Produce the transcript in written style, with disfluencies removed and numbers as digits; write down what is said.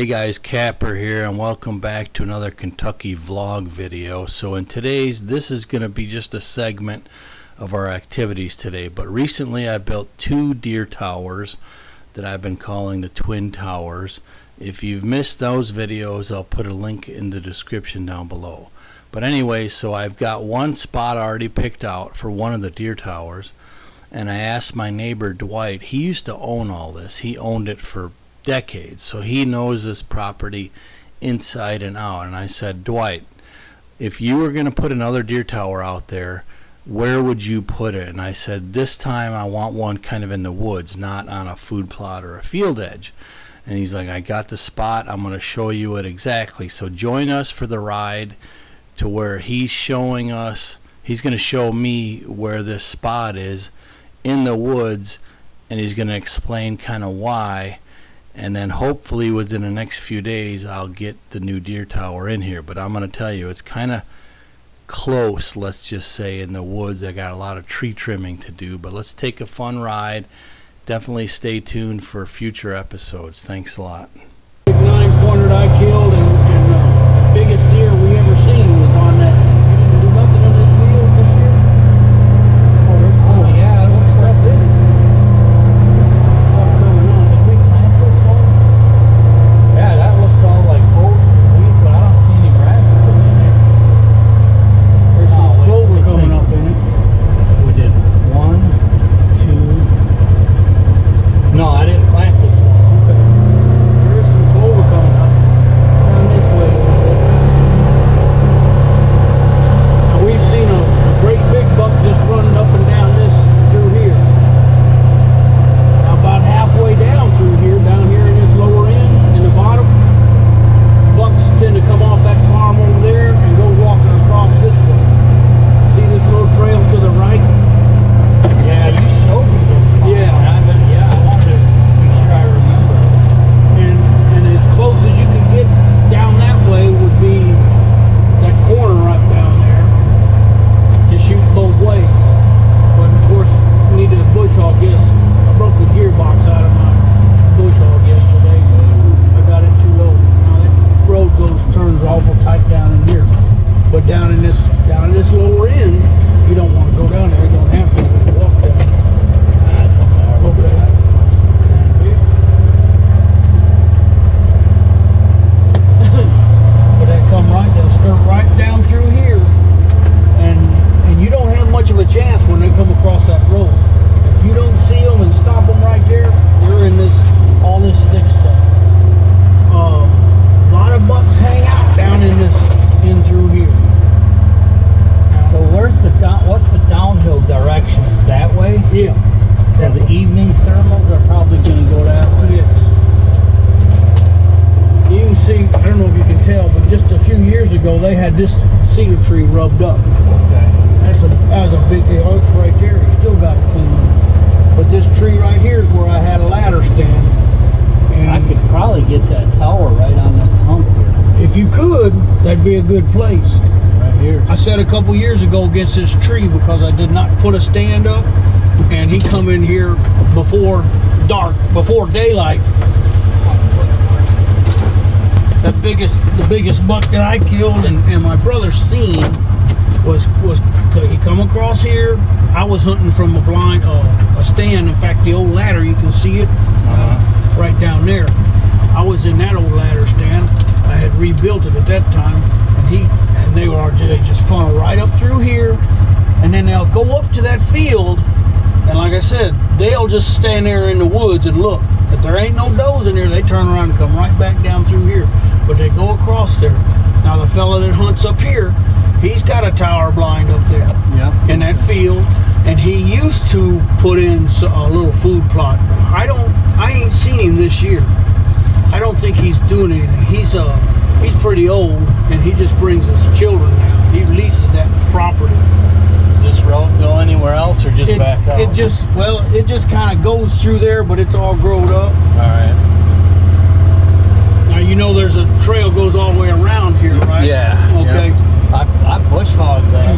Hey guys, Kapper here, and welcome back to another Kentucky vlog video. So in today's, this is going to be just a segment of our activities today. But recently I built two deer towers that I've been calling the Twin Towers. If you've missed those videos, I'll put a link in the description down below. But anyway, so I've got one spot already picked out for one of the deer towers. And I asked my neighbor Dwight, he used to own all this. He owned it for decades, so he knows this property inside and out. And I said, Dwight, if you were going to put another deer tower out there, where would you put it? And I said, this time I want one kind of in the woods, not on a food plot or a field edge. And he's like, I got the spot, I'm going to show you it exactly. So join us for the ride to where he's showing us, he's going to show me where this spot is in the woods, and he's going to explain kind of why. And then hopefully within the next few days I'll get the new deer tower in here. But I'm going to tell you, it's kind of close, let's just say, in the woods. I got a lot of tree trimming to do, but let's take a fun ride. Definitely stay tuned for future episodes. Thanks a lot. 9-pointer I killed, and the biggest deer we ever seen was on that. You didn't do nothing in this field this year? Oh yeah, there's stuff in it. Yeah, that looks all like oats and wheat, but I don't see any brassicas in there. There's some clover coming up in it. We did 1, 2. No, I didn't plant this one. Okay. There's some clover coming up down this way a little bit. Now we've seen a great big buck just running up and down this through here. Now about halfway down through here, down here in this lower end, in the bottom, bucks tend to come off that farm over there and go walking across this way. See this little trail to the right? Yeah, you showed me this. Yeah. I wanted to make sure I remember. And as close as you can get down that way would be that corner right down there to shoot both ways. But of course, we need a bush hog. Yes, I broke the gearbox out of my bush hog yesterday. I got it too low. Now that road turns awful tight down in here. But down in this lower end, you don't want to go down there. You don't have to walk down. Okay. But they come right, they'll skirt right down through here, and you don't have much of a chance when they come across that road. If you don't see them and stop them right there, they're in all this thick stuff. A lot of bucks hang out down in through here. So what's the downhill direction? That way? Yeah. So the evening thermals are probably going to go that way. Yes. You can see, I don't know if you can tell, but just a few years ago they had this cedar tree rubbed up. Okay. That was a big deal. Oh, it's right there. You still got it clean. But this tree right here is where I had a ladder stand. And I could probably get that tower right on this hump here. If you could, that'd be a good place. Right here. I said a couple years ago against this tree because I did not put a stand up, and he come in here before dark, before daylight. The biggest buck that I killed and my brother seen was he come across here. I was hunting from a stand. In fact, the old ladder, you can see it right down there. I was in that old ladder stand. I had rebuilt it at that time, and they just funnel right up through here, and then they'll go up to that field, and like I said, they'll just stand there in the woods and look. If there ain't no does in there, they turn around and come right back down through here. But they go across there. Now the fella that hunts up here, he's got a tower blind up there in that field, and he used to put in a little food plot. I ain't seen him this year. I don't think he's doing anything. He's pretty old, and he just brings his children down. He leases that property. Does this road go anywhere else or just back out? It just kind of goes through there, but it's all growed up. All right. Now you know there's a trail goes all the way around here, right? Yeah. Okay. Yep. I bush hogged that.